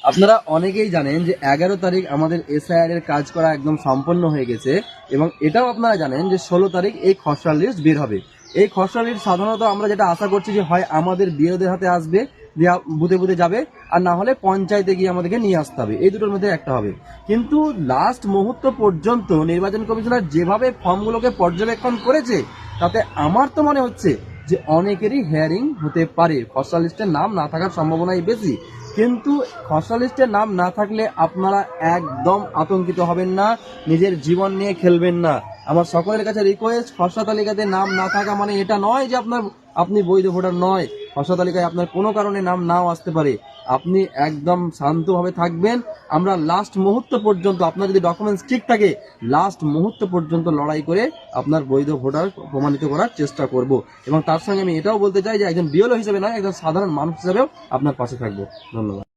আপনারা অনেকেই জানেন যে 11 তারিখ আমাদের এসআইআর এর কাজ করা একদম সম্পন্ন হয়ে গেছে এবং এটাও আপনারা জানেন যে 16 তারিখ এই খসড়া লিস্ট বের হবে। এই খসড়া লিস্ট সাধারণত আমরা যেটা আশা করছি যে হয় আমাদের বিএলওদের হাতে আসবে, বুথে বুথে যাবে, আর না হলে পঞ্চায়েতে গিয়ে আমাদেরকে নিয়ে আসতে হবে, এই দুটোর মধ্যে একটা হবে। কিন্তু লাস্ট মুহূর্ত পর্যন্ত নির্বাচন কমিশনার যেভাবে ফর্মগুলোকে পর্যবেক্ষণ করেছে তাতে আমার তো মনে হচ্ছে যে অনেকেরই হেয়ারিং হতে পারে, খসড়া লিস্টের নাম না থাকার সম্ভাবনাই বেশি। কিন্তু খসড়া লিস্টের নাম না থাকলে আপনারা একদম আতঙ্কিত হবেন না, নিজের জীবন নিয়ে খেলবেন না। আমার সকলের কাছে রিকোয়েস্ট, খসড়া তালিকাতে নাম না থাকা মানে এটা নয় যে আপনি বৈধ ভোটার নয়। খসড়া তালিকায় আপনার কোনো কারণে নাম নাও আসতে পারে, আপনি একদম শান্তভাবে থাকবেন। আমরা লাস্ট মুহূর্ত পর্যন্ত, আপনার যদি ডকুমেন্টস ঠিক থাকে, লাস্ট মুহূর্ত পর্যন্ত লড়াই করে আপনার বৈধ ভোটার প্রমাণিত করার চেষ্টা করব। এবং তার সঙ্গে আমি এটাও বলতে চাই যে একজন বিএলও হিসেবে নয়, একজন সাধারণ মানুষ হিসেবেও আপনার পাশে থাকবো। ধন্যবাদ।